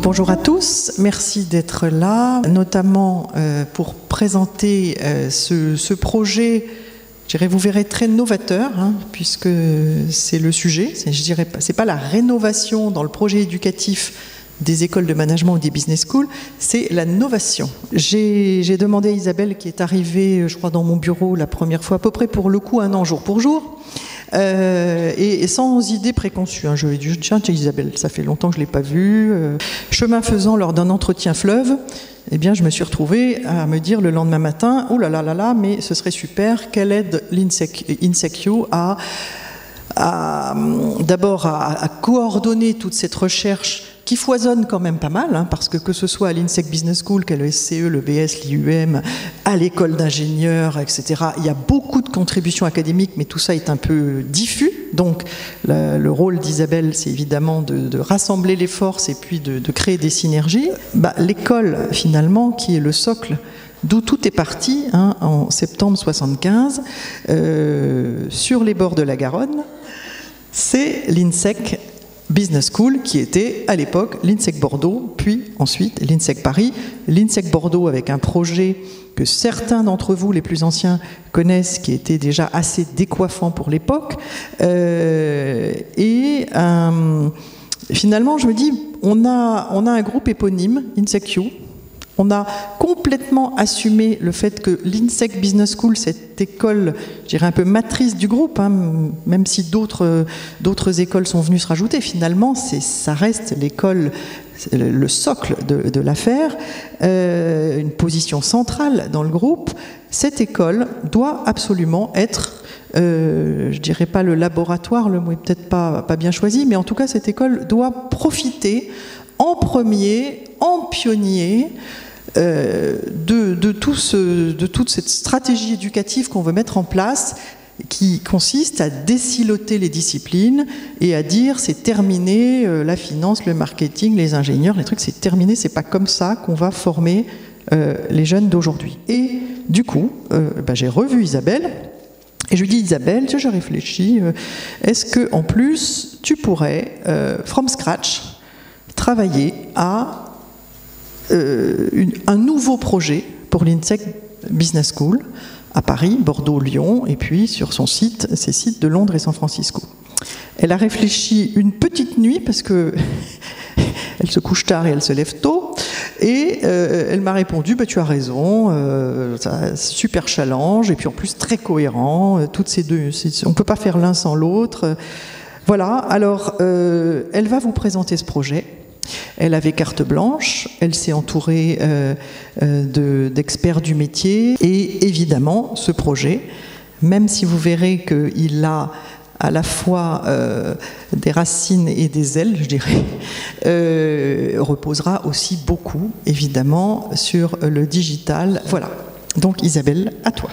Bonjour à tous, merci d'être là, notamment pour présenter ce projet, je dirais, vous verrez, très novateur, puisque c'est le sujet. Je dirais pas, c'est pas la rénovation dans le projet éducatif des écoles de management ou des business schools, c'est la novation. J'ai demandé à Isabelle, qui est arrivée, je crois, dans mon bureau la première fois, à peu près pour le coup, un an jour pour jour, et sans idée préconçue. Je lui ai dit, tiens Isabelle, ça fait longtemps que je ne l'ai pas vue. Chemin faisant, lors d'un entretien fleuve, eh bien, je me suis retrouvée à me dire le lendemain matin, oh là là là là, mais ce serait super, qu'elle aide l'INSECU d'abord à coordonner toute cette recherche qui foisonne quand même pas mal, parce que ce soit à l'INSEC Business School, qu'à le SCE, le BS, l'IUM, à l'école d'ingénieurs, etc., il y a beaucoup de contributions académiques, mais tout ça est un peu diffus. Donc le rôle d'Isabelle, c'est évidemment de rassembler les forces et puis de créer des synergies. L'école, finalement, qui est le socle d'où tout est parti, en septembre 75, sur les bords de la Garonne, c'est l'INSEC Business School, qui était à l'époque l'INSEC Bordeaux, puis ensuite l'INSEC Paris. L'INSEC Bordeaux avec un projet que certains d'entre vous, les plus anciens, connaissent, qui était déjà assez décoiffant pour l'époque. Finalement, je me dis, on a un groupe éponyme, INSECU. On a complètement assumé le fait que l'INSEC Business School, cette école, je dirais un peu matrice du groupe, même si d'autres écoles sont venues se rajouter, finalement, ça reste l'école, le socle de l'affaire, une position centrale dans le groupe. Cette école doit absolument être, je dirais pas le laboratoire, le mot est peut-être pas bien choisi, mais en tout cas, cette école doit profiter en premier, en pionnier, de toute cette stratégie éducative qu'on veut mettre en place, qui consiste à désiloter les disciplines et à dire c'est terminé, la finance, le marketing, les ingénieurs, les trucs, c'est terminé, c'est pas comme ça qu'on va former les jeunes d'aujourd'hui. Et du coup, j'ai revu Isabelle et je lui dis, Isabelle, je réfléchis, est-ce que en plus tu pourrais, from scratch, travailler à un nouveau projet pour l'INSEC Business School à Paris, Bordeaux, Lyon, et puis sur ses sites de Londres et San Francisco. Elle a réfléchi une petite nuit, parce que elle se couche tard et elle se lève tôt, et elle m'a répondu, tu as raison, super challenge, et puis en plus très cohérent, toutes ces deux, on ne peut pas faire l'un sans l'autre. Voilà, alors elle va vous présenter ce projet. Elle avait carte blanche, elle s'est entourée d'experts du métier, et évidemment, ce projet, même si vous verrez qu'il a à la fois des racines et des ailes, je dirais, reposera aussi beaucoup, évidemment, sur le digital. Voilà. Donc Isabelle, à toi.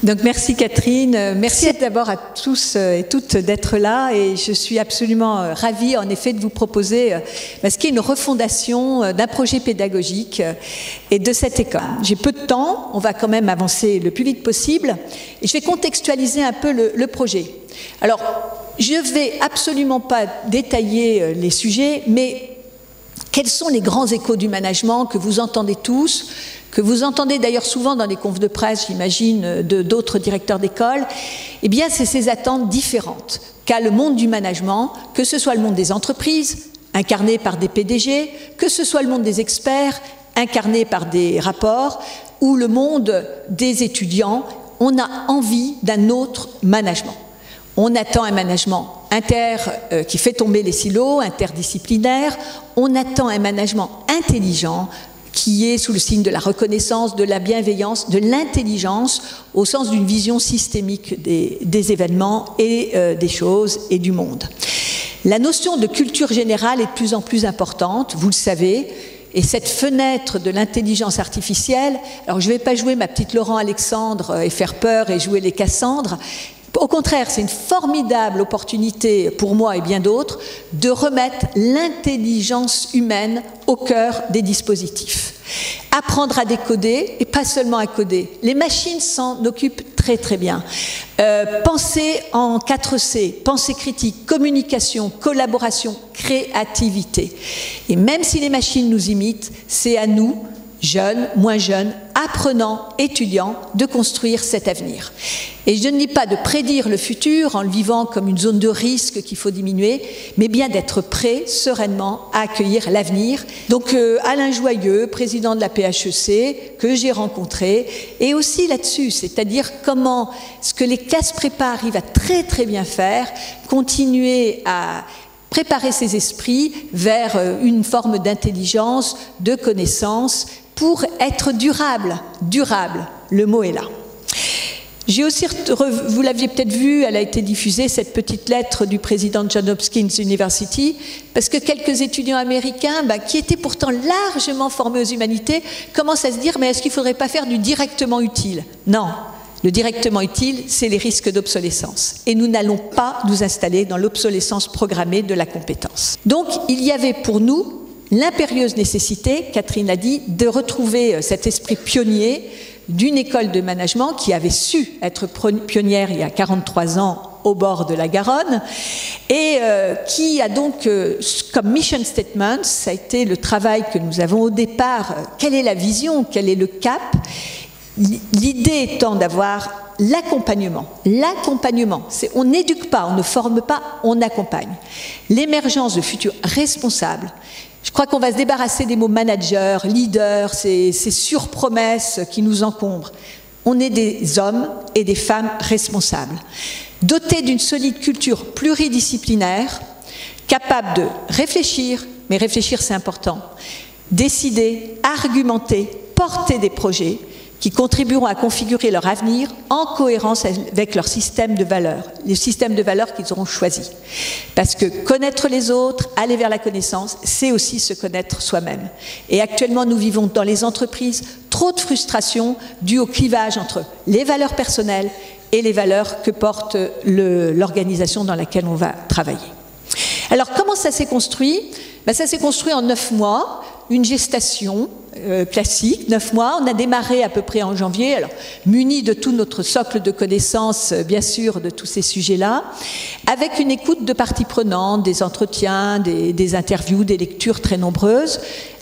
Donc merci Catherine, merci d'abord à tous et toutes d'être là, et je suis absolument ravie en effet de vous proposer ce qui est une refondation d'un projet pédagogique et de cette école. J'ai peu de temps, on va quand même avancer le plus vite possible, et je vais contextualiser un peu le projet. Alors, je ne vais absolument pas détailler les sujets, mais quels sont les grands échos du management que vous entendez tous, que vous entendez d'ailleurs souvent dans les confs de presse, j'imagine, d'autres directeurs d'école? Eh bien, c'est ces attentes différentes qu'a le monde du management, que ce soit le monde des entreprises, incarné par des PDG, que ce soit le monde des experts, incarné par des rapports, ou le monde des étudiants. On a envie d'un autre management. On attend un management qui fait tomber les silos, interdisciplinaire. On attend un management intelligent, qui est sous le signe de la reconnaissance, de la bienveillance, de l'intelligence, au sens d'une vision systémique des événements et des choses et du monde. La notion de culture générale est de plus en plus importante, vous le savez, et cette fenêtre de l'intelligence artificielle, alors je ne vais pas jouer ma petite Laurent Alexandre et faire peur et jouer les Cassandres. Au contraire, c'est une formidable opportunité pour moi et bien d'autres de remettre l'intelligence humaine au cœur des dispositifs. apprendre à décoder et pas seulement à coder. Les machines s'en occupent très très bien. Penser en 4C, pensée critique, communication, collaboration, créativité. Et même si les machines nous imitent, c'est à nous, jeunes, moins jeunes, apprenants, étudiants, de construire cet avenir. Et je ne dis pas de prédire le futur en le vivant comme une zone de risque qu'il faut diminuer, mais bien d'être prêt sereinement à accueillir l'avenir. Donc Alain Joyeux, président de la PHEC, que j'ai rencontré, et aussi là-dessus, c'est-à-dire comment ce que les classes prépa arrivent à très très bien faire, continuer à préparer ses esprits vers une forme d'intelligence, de connaissance, pour être durable. Durable, le mot est là. J'ai aussi, vous l'aviez peut-être vu, elle a été diffusée, cette petite lettre du président de Johns Hopkins University, parce que quelques étudiants américains, qui étaient pourtant largement formés aux humanités, commencent à se dire, mais est-ce qu'il ne faudrait pas faire du directement utile? Non. Le directement utile, c'est les risques d'obsolescence. Et nous n'allons pas nous installer dans l'obsolescence programmée de la compétence. Donc, il y avait pour nous l'impérieuse nécessité, Catherine l'a dit, de retrouver cet esprit pionnier d'une école de management qui avait su être pionnière il y a 43 ans au bord de la Garonne et qui a donc comme mission statement, ça a été le travail que nous avons au départ, quelle est la vision, quel est le cap, l'idée étant d'avoir l'accompagnement. L'accompagnement, on n'éduque pas, on ne forme pas, on accompagne. L'émergence de futurs responsables. Je crois qu'on va se débarrasser des mots manager, leader, ces surpromesses qui nous encombrent. On est des hommes et des femmes responsables, dotés d'une solide culture pluridisciplinaire, capables de réfléchir, mais réfléchir c'est important, décider, argumenter, porter des projets qui contribueront à configurer leur avenir en cohérence avec leur système de valeurs, les systèmes de valeurs qu'ils auront choisis. Parce que connaître les autres, aller vers la connaissance, c'est aussi se connaître soi-même. Et actuellement, nous vivons dans les entreprises trop de frustration due au clivage entre les valeurs personnelles et les valeurs que porte l'organisation dans laquelle on va travailler. Alors, comment ça s'est construit? Ça s'est construit en 9 mois, une gestation classique, 9 mois. On a démarré à peu près en janvier, alors muni de tout notre socle de connaissances, bien sûr, de tous ces sujets-là, avec une écoute de parties prenantes, des entretiens, des interviews, des lectures très nombreuses,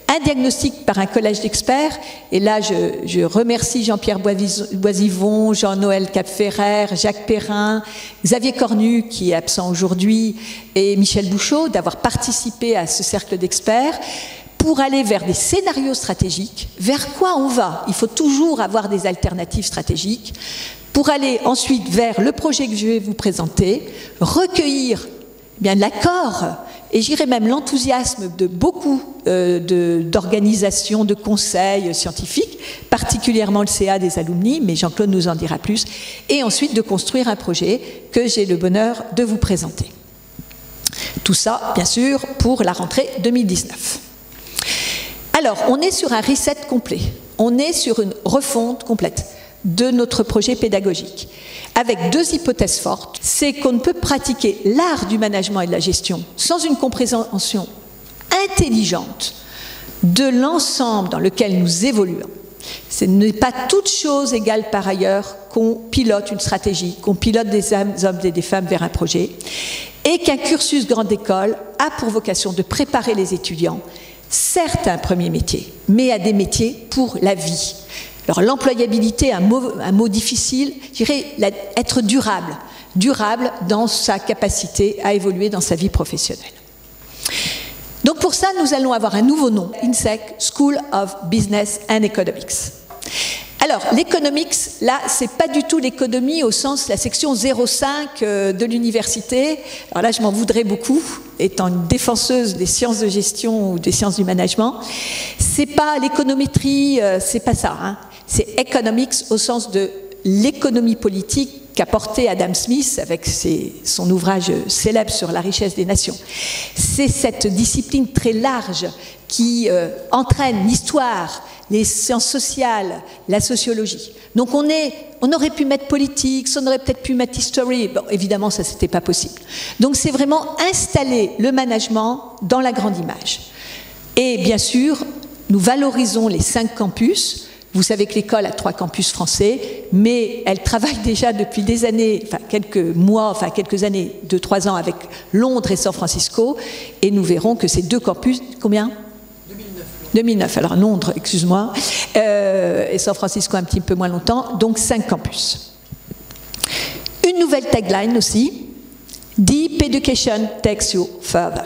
un diagnostic par un collège d'experts, et là je remercie Jean-Pierre Boisivon, Jean-Noël Capferrer, Jacques Perrin, Xavier Cornu qui est absent aujourd'hui, et Michel Bouchot d'avoir participé à ce cercle d'experts, pour aller vers des scénarios stratégiques. Vers quoi on va? Il faut toujours avoir des alternatives stratégiques, pour aller ensuite vers le projet que je vais vous présenter, recueillir l'accord, et j'irais même l'enthousiasme de beaucoup d'organisations, de conseils scientifiques, particulièrement le CA des alumni, mais Jean-Claude nous en dira plus, et ensuite de construire un projet que j'ai le bonheur de vous présenter. Tout ça, bien sûr, pour la rentrée 2019. Alors, on est sur un reset complet, on est sur une refonte complète de notre projet pédagogique, avec 2 hypothèses fortes. C'est qu'on ne peut pratiquer l'art du management et de la gestion sans une compréhension intelligente de l'ensemble dans lequel nous évoluons. Ce n'est pas toute chose égale par ailleurs qu'on pilote une stratégie, qu'on pilote des hommes et des femmes vers un projet, et qu'un cursus grande école a pour vocation de préparer les étudiants, certes à un premier métier, mais à des métiers pour la vie. Alors l'employabilité, un mot difficile, je dirais être durable, durable dans sa capacité à évoluer dans sa vie professionnelle. Donc pour ça, nous allons avoir un nouveau nom, INSEC, School of Business and Economics. Alors, l'economics, là, c'est pas du tout l'économie au sens, la section 05 de l'université. Alors là, je m'en voudrais beaucoup, étant une défenseuse des sciences de gestion ou des sciences du management. C'est pas l'économétrie, c'est pas ça, hein. C'est economics au sens de l'économie politique qu'a porté Adam Smith avec son ouvrage célèbre sur la richesse des nations. C'est cette discipline très large qui entraîne l'histoire, les sciences sociales, la sociologie. Donc on aurait pu mettre politique, on aurait peut-être pu mettre history. Bon, évidemment, ça, c'était pas possible. Donc c'est vraiment installer le management dans la grande image. Et bien sûr, nous valorisons les 5 campus. Vous savez que l'école a 3 campus français, mais elle travaille déjà depuis des années, enfin quelques mois, enfin quelques années, 2-3 ans avec Londres et San Francisco, et nous verrons que ces 2 campus, combien ? 2009, alors Londres, excuse-moi, et San Francisco un petit peu moins longtemps, donc 5 campus. Une nouvelle tagline aussi, Deep Education takes you further.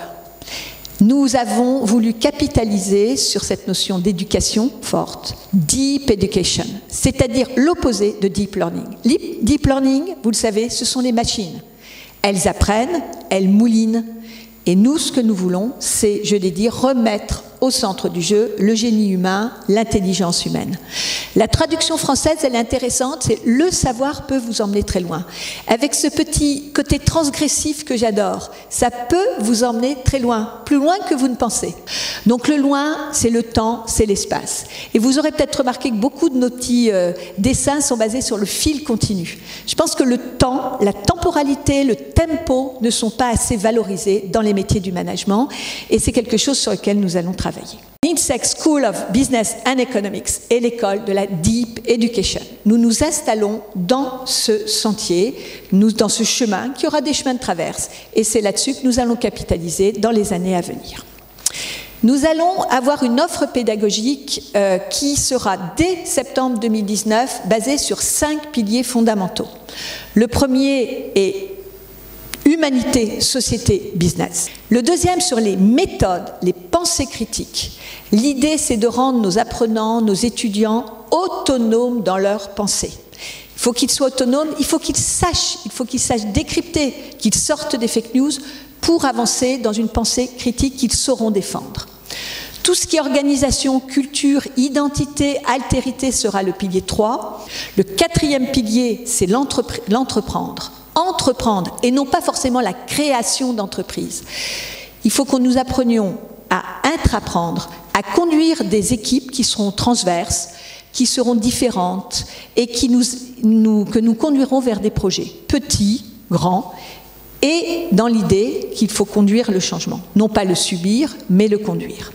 Nous avons voulu capitaliser sur cette notion d'éducation forte, Deep Education, c'est-à-dire l'opposé de Deep Learning. Deep Learning, vous le savez, ce sont les machines. Elles apprennent, elles moulinent, et nous, ce que nous voulons, c'est, je l'ai dit, remettre au centre du jeu le génie humain, l'intelligence humaine. La traduction française, elle est intéressante, c'est « le savoir peut vous emmener très loin ». Avec ce petit côté transgressif que j'adore, ça peut vous emmener très loin, plus loin que vous ne pensez. Donc le loin, c'est le temps, c'est l'espace. Et vous aurez peut-être remarqué que beaucoup de nos petits dessins sont basés sur le fil continu. Je pense que le temps, la temporalité, le tempo ne sont pas assez valorisés dans les métiers du management, et c'est quelque chose sur lequel nous allons travailler. L'INSEC School of Business and Economics est l'école de la Deep Education. Nous nous installons dans ce sentier, dans ce chemin, qui aura des chemins de traverse, et c'est là-dessus que nous allons capitaliser dans les années à venir. Nous allons avoir une offre pédagogique qui sera, dès septembre 2019, basée sur 5 piliers fondamentaux. Le premier est humanité, société, business. Le deuxième sur les méthodes, les pensées critiques. L'idée, c'est de rendre nos apprenants, nos étudiants autonomes dans leurs pensées. Il faut qu'ils soient autonomes, il faut qu'ils sachent décrypter, qu'ils sortent des fake news pour avancer dans une pensée critique qu'ils sauront défendre. Tout ce qui est organisation, culture, identité, altérité sera le pilier 3. Le 4e pilier, c'est l'entreprendre. Entreprendre, et non pas forcément la création d'entreprises. Il faut que nous apprenions à intraprendre, à conduire des équipes qui seront transverses, qui seront différentes, et que nous conduirons vers des projets petits, grands, et dans l'idée qu'il faut conduire le changement. Non pas le subir, mais le conduire.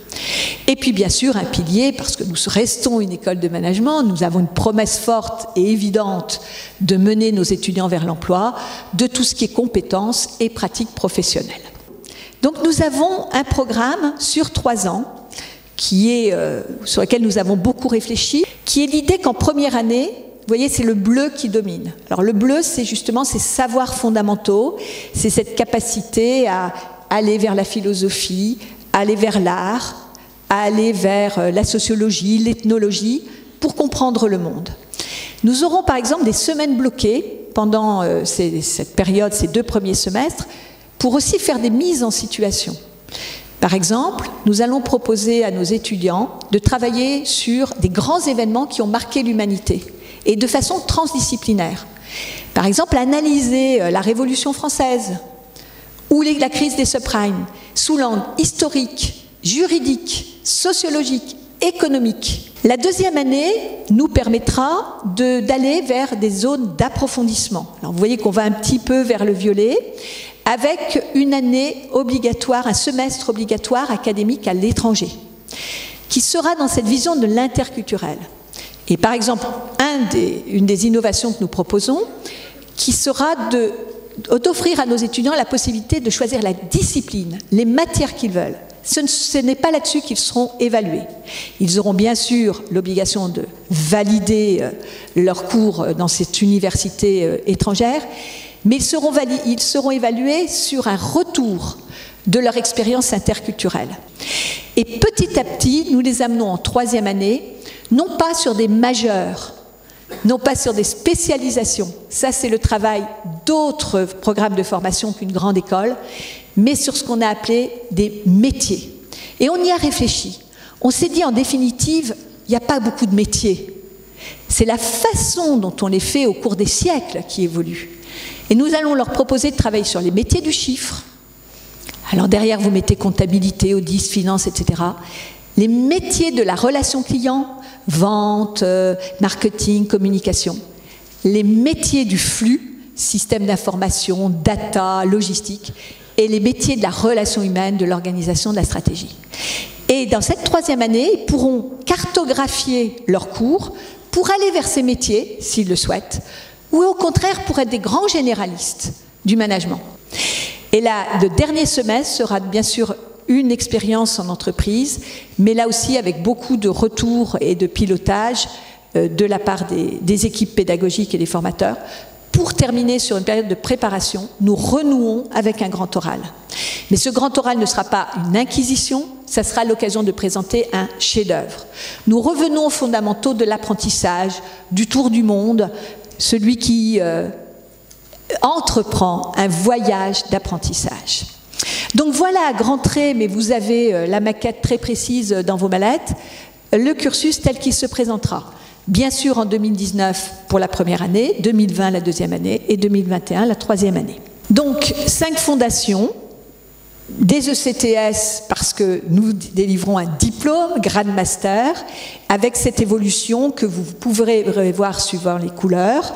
Et puis bien sûr un pilier, parce que nous restons une école de management, nous avons une promesse forte et évidente de mener nos étudiants vers l'emploi, de tout ce qui est compétences et pratiques professionnelles. Donc nous avons un programme sur 3 ans, sur lequel nous avons beaucoup réfléchi, qui est l'idée qu'en première année, vous voyez, c'est le bleu qui domine. Alors le bleu, c'est justement ces savoirs fondamentaux, c'est cette capacité à aller vers la philosophie, aller vers l'art, à aller vers la sociologie, l'ethnologie, pour comprendre le monde. Nous aurons par exemple des semaines bloquées pendant cette période, ces 2 premiers semestres, pour aussi faire des mises en situation. Par exemple, nous allons proposer à nos étudiants de travailler sur des grands événements qui ont marqué l'humanité, et de façon transdisciplinaire. Par exemple, analyser la Révolution française, ou la crise des subprimes, sous l'angle historique, juridique, sociologique, économique. La 2e année nous permettra d'aller vers des zones d'approfondissement. Alors vous voyez qu'on va un petit peu vers le violet, avec une année obligatoire, un semestre obligatoire académique à l'étranger, qui sera dans cette vision de l'interculturel. Et par exemple, une des innovations que nous proposons, qui sera d'offrir à nos étudiants la possibilité de choisir la discipline, les matières qu'ils veulent. Ce n'est pas là-dessus qu'ils seront évalués. Ils auront bien sûr l'obligation de valider leurs cours dans cette université étrangère, mais ils seront évalués sur un retour de leur expérience interculturelle. Et petit à petit, nous les amenons en 3e année, non pas sur des majeurs, non pas sur des spécialisations, ça c'est le travail d'autres programmes de formation qu'une grande école, mais sur ce qu'on a appelé des métiers. Et on y a réfléchi. On s'est dit en définitive, il n'y a pas beaucoup de métiers. C'est la façon dont on les fait au cours des siècles qui évolue. Et nous allons leur proposer de travailler sur les métiers du chiffre. Alors derrière, vous mettez comptabilité, audit, finance, etc. Les métiers de la relation client, vente, marketing, communication. Les métiers du flux, système d'information, data, logistique. Et les métiers de la relation humaine, de l'organisation, de la stratégie. Et dans cette troisième année, ils pourront cartographier leurs cours pour aller vers ces métiers, s'ils le souhaitent, ou au contraire pour être des grands généralistes du management. Et là, le dernier semestre sera bien sûr une expérience en entreprise, mais là aussi avec beaucoup de retours et de pilotage de la part des équipes pédagogiques et des formateurs. Pour terminer sur une période de préparation, nous renouons avec un grand oral. Mais ce grand oral ne sera pas une inquisition, ça sera l'occasion de présenter un chef-d'œuvre. Nous revenons aux fondamentaux de l'apprentissage, du tour du monde, celui qui entreprend un voyage d'apprentissage. Donc voilà à grands traits, mais vous avez la maquette très précise dans vos mallettes, le cursus tel qu'il se présentera. Bien sûr en 2019 pour la première année, 2020 la deuxième année et 2021 la troisième année. Donc 5 fondations, des ECTS parce que nous délivrons un diplôme, grade master, avec cette évolution que vous pourrez voir suivant les couleurs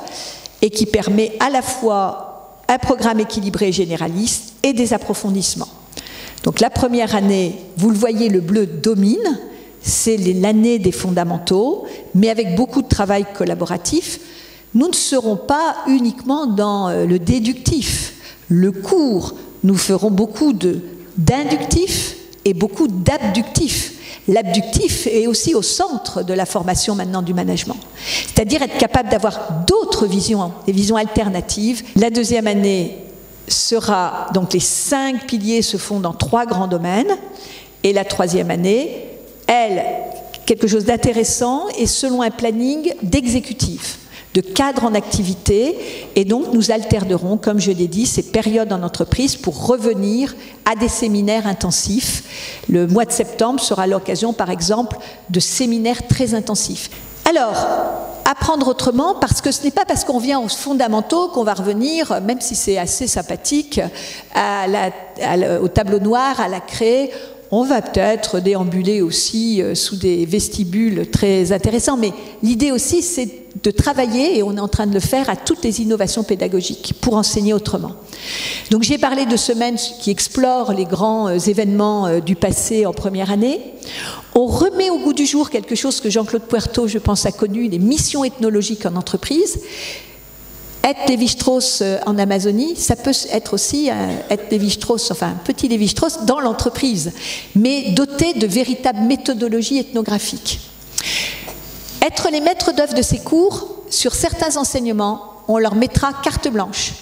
et qui permet à la fois un programme équilibré et généraliste et des approfondissements. Donc la première année, vous le voyez, le bleu domine, c'est l'année des fondamentaux, mais avec beaucoup de travail collaboratif. Nous ne serons pas uniquement dans le déductif, le cours. Nous ferons beaucoup d'inductif et beaucoup d'abductif. L'abductif est aussi au centre de la formation maintenant du management. C'est-à-dire être capable d'avoir d'autres visions, des visions alternatives. La deuxième année sera, donc les 5 piliers se font dans 3 grands domaines. Et la troisième année, elle, quelque chose d'intéressant et selon un planning d'exécutif, de cadre en activité, et donc nous alternerons, comme je l'ai dit, ces périodes en entreprise pour revenir à des séminaires intensifs. Le mois de septembre sera l'occasion, par exemple, de séminaires très intensifs. Alors, apprendre autrement, parce que ce n'est pas parce qu'on vient aux fondamentaux qu'on va revenir, même si c'est assez sympathique, au tableau noir, à la craie. On va peut-être déambuler aussi sous des vestibules très intéressants, mais l'idée aussi, c'est de travailler, et on est en train de le faire, à toutes les innovations pédagogiques pour enseigner autrement. Donc j'ai parlé de semaines qui explorent les grands événements du passé en première année. On remet au goût du jour quelque chose que Jean-Claude Puerto, je pense, a connu, les missions ethnologiques en entreprise. Être Lévi-Strauss en Amazonie, ça peut être aussi être Lévi-Strauss, enfin un petit Lévi-Strauss dans l'entreprise, mais doté de véritables méthodologies ethnographiques. Être les maîtres d'œuvre de ces cours, sur certains enseignements, on leur mettra carte blanche.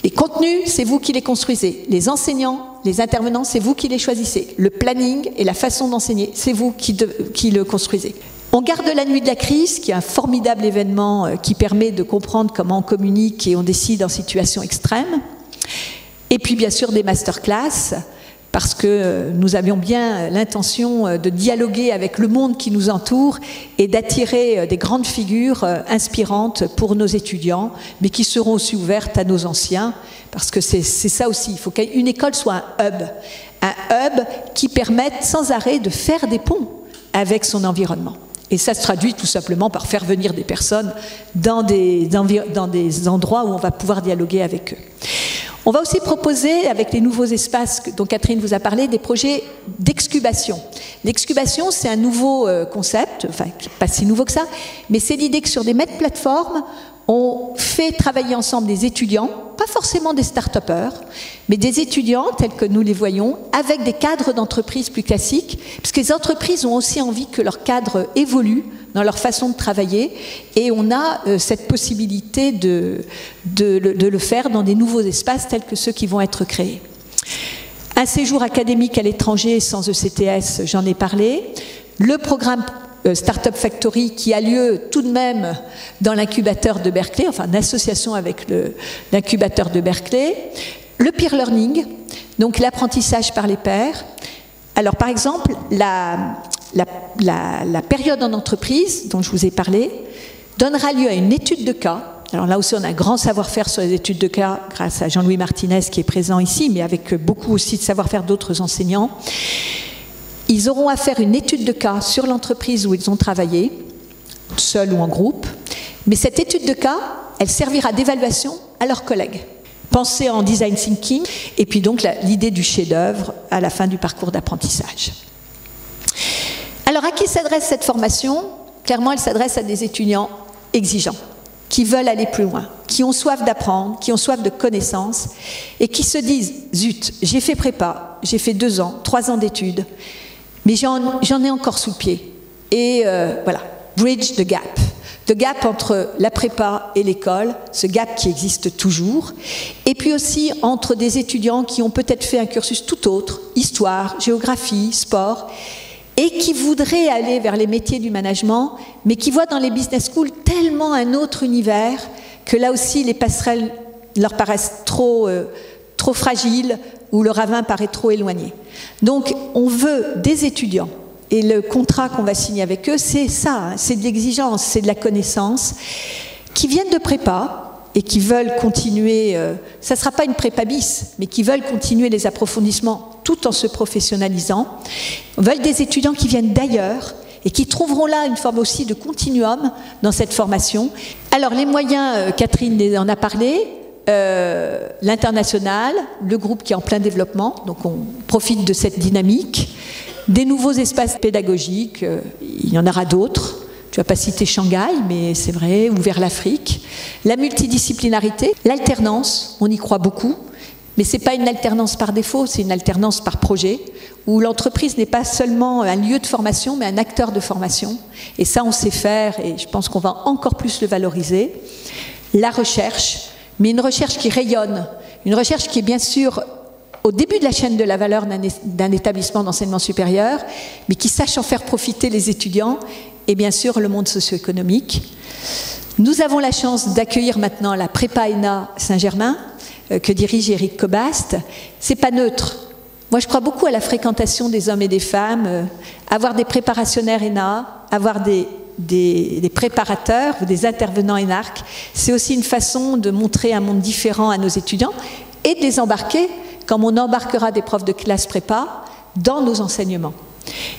Les contenus, c'est vous qui les construisez. Les enseignants, les intervenants, c'est vous qui les choisissez. Le planning et la façon d'enseigner, c'est vous qui le construisez. On garde la nuit de la crise, qui est un formidable événement qui permet de comprendre comment on communique et on décide en situation extrême. Et puis bien sûr des masterclass, parce que nous avions bien l'intention de dialoguer avec le monde qui nous entoure et d'attirer des grandes figures inspirantes pour nos étudiants, mais qui seront aussi ouvertes à nos anciens, parce que c'est ça aussi, il faut qu'une école soit un hub qui permette sans arrêt de faire des ponts avec son environnement. Et ça se traduit tout simplement par faire venir des personnes dans des endroits où on va pouvoir dialoguer avec eux. On va aussi proposer, avec les nouveaux espaces dont Catherine vous a parlé, des projets d'excubation. L'excubation, c'est un nouveau concept, enfin pas si nouveau que ça, mais c'est l'idée que sur des maîtres plateformes, on fait travailler ensemble des étudiants, pas forcément des start-upers, mais des étudiants tels que nous les voyons, avec des cadres d'entreprise plus classiques, parce que les entreprises ont aussi envie que leur cadre évolue dans leur façon de travailler, et on a cette possibilité de le faire dans des nouveaux espaces tels que ceux qui vont être créés. Un séjour académique à l'étranger sans ECTS, j'en ai parlé. Le programme Startup Factory qui a lieu tout de même dans l'incubateur de Berkeley, enfin en association avec l'incubateur de Berkeley. Le peer learning, donc l'apprentissage par les pairs. Alors par exemple, la période en entreprise dont je vous ai parlé donnera lieu à une étude de cas. Alors là aussi on a un grand savoir-faire sur les études de cas grâce à Jean-Louis Martinez qui est présent ici, mais avec beaucoup aussi de savoir-faire d'autres enseignants. Ils auront à faire une étude de cas sur l'entreprise où ils ont travaillé, seuls ou en groupe, mais cette étude de cas, elle servira d'évaluation à leurs collègues. Pensez en design thinking, et puis donc l'idée du chef-d'œuvre à la fin du parcours d'apprentissage. Alors, à qui s'adresse cette formation? Clairement, elle s'adresse à des étudiants exigeants, qui veulent aller plus loin, qui ont soif d'apprendre, qui ont soif de connaissances, et qui se disent, zut, j'ai fait prépa, j'ai fait 2 ans, 3 ans d'études, mais j'en ai encore sous le pied. Et voilà, bridge the gap entre la prépa et l'école, ce gap qui existe toujours, et puis aussi entre des étudiants qui ont peut-être fait un cursus tout autre, histoire, géographie, sport, et qui voudraient aller vers les métiers du management, mais qui voient dans les business schools tellement un autre univers que là aussi les passerelles leur paraissent trop fragiles ou le ravin paraît trop éloigné. Donc on veut des étudiants. Et le contrat qu'on va signer avec eux, c'est ça, hein, c'est de l'exigence, c'est de la connaissance, qui viennent de prépa et qui veulent continuer, ça ne sera pas une prépa bis, mais qui veulent continuer les approfondissements tout en se professionnalisant. On veut des étudiants qui viennent d'ailleurs et qui trouveront là une forme aussi de continuum dans cette formation. Alors les moyens, Catherine en a parlé, l'international, le groupe qui est en plein développement, donc on profite de cette dynamique. Des nouveaux espaces pédagogiques, il y en aura d'autres. Tu n'as pas cité Shanghai, mais c'est vrai, ou vers l'Afrique. La multidisciplinarité, l'alternance, on y croit beaucoup, mais ce n'est pas une alternance par défaut, c'est une alternance par projet, où l'entreprise n'est pas seulement un lieu de formation, mais un acteur de formation. Et ça, on sait faire, et je pense qu'on va encore plus le valoriser. La recherche, mais une recherche qui rayonne, une recherche qui est bien sûr au début de la chaîne de la valeur d'un établissement d'enseignement supérieur, mais qui sache en faire profiter les étudiants et bien sûr le monde socio-économique. Nous avons la chance d'accueillir maintenant la prépa ENA Saint-Germain, que dirige Éric Cobast. C'est pas neutre. Moi, je crois beaucoup à la fréquentation des hommes et des femmes, avoir des préparationnaires ENA, avoir des préparateurs ou des intervenants ENARC, c'est aussi une façon de montrer un monde différent à nos étudiants et de les embarquer comme on embarquera des profs de classe prépa dans nos enseignements.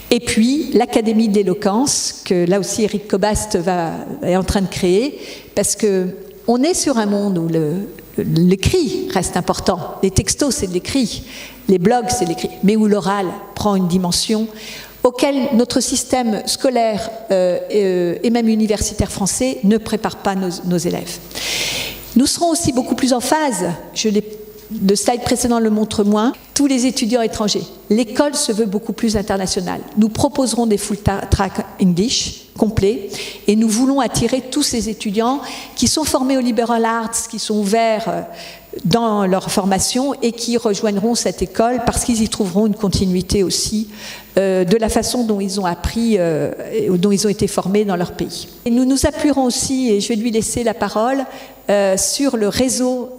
Et puis, l'Académie de l'éloquence, que là aussi Éric Cobast est en train de créer, parce qu'on est sur un monde où l'écrit reste important. Les textos, c'est de l'écrit. Les blogs, c'est de l'écrit. Mais où l'oral prend une dimension auquel notre système scolaire et même universitaire français ne prépare pas nos élèves. Nous serons aussi beaucoup plus en phase, le slide précédent le montre moins, tous les étudiants étrangers. L'école se veut beaucoup plus internationale. Nous proposerons des full track English complets et nous voulons attirer tous ces étudiants qui sont formés au liberal arts, qui sont ouverts dans leur formation et qui rejoindront cette école parce qu'ils y trouveront une continuité aussi de la façon dont ils ont appris, dont ils ont été formés dans leur pays. Et nous nous appuierons aussi, et je vais lui laisser la parole, sur le réseau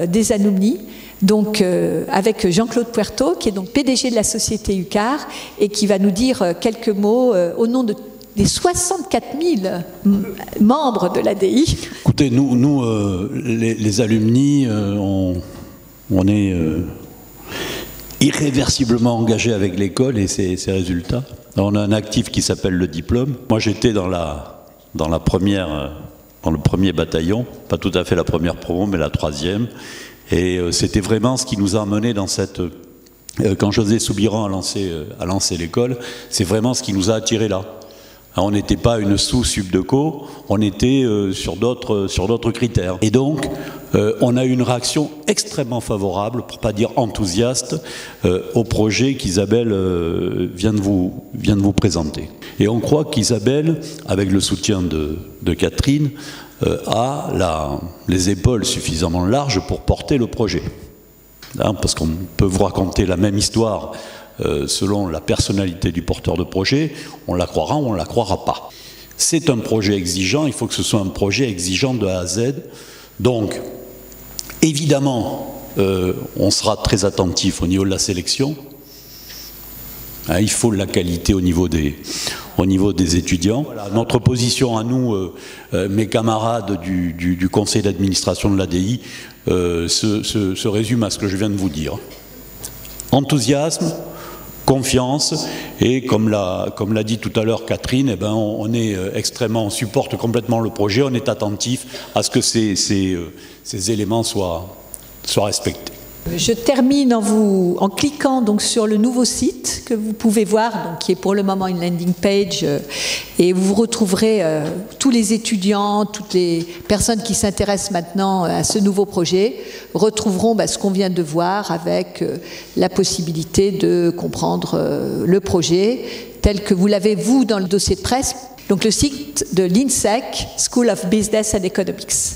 des alumni, donc avec Jean-Claude Puerto, qui est donc PDG de la société UCAR, et qui va nous dire quelques mots au nom des 64 000 membres de l'ADI. Écoutez, nous les alumni, on est irréversiblement engagés avec l'école et ses résultats. On a un actif qui s'appelle le diplôme. Moi, j'étais dans le premier bataillon, pas tout à fait la première promo, mais la 3e. Et c'était vraiment ce qui nous a emmenés dans cette... Quand José Soubiran a lancé l'école, c'est vraiment ce qui nous a attirés là. On n'était pas une sous-subdeco, on était sur d'autres critères. Et donc, on a eu une réaction extrêmement favorable, pour ne pas dire enthousiaste, au projet qu'Isabelle vient de vous présenter. Et on croit qu'Isabelle, avec le soutien de Catherine, a les épaules suffisamment larges pour porter le projet. Parce qu'on peut vous raconter la même histoire selon la personnalité du porteur de projet, on la croira ou on ne la croira pas. C'est un projet exigeant, il faut que ce soit un projet exigeant de A à Z. Donc, évidemment, on sera très attentif au niveau de la sélection. Il faut de la qualité au niveau des étudiants. Voilà, notre position à nous, mes camarades du conseil d'administration de l'ADI, se résume à ce que je viens de vous dire. Enthousiasme, confiance, et comme l'a dit tout à l'heure Catherine, eh ben on est extrêmement, on supporte complètement le projet, on est attentif à ce que ces éléments soient respectés. Je termine en cliquant donc sur le nouveau site que vous pouvez voir, donc, qui est pour le moment une landing page, et vous retrouverez tous les étudiants, toutes les personnes qui s'intéressent maintenant à ce nouveau projet retrouveront ce qu'on vient de voir avec la possibilité de comprendre le projet tel que vous l'avez vous dans le dossier de presse. Donc le site de l'INSEC, School of Business and Economics.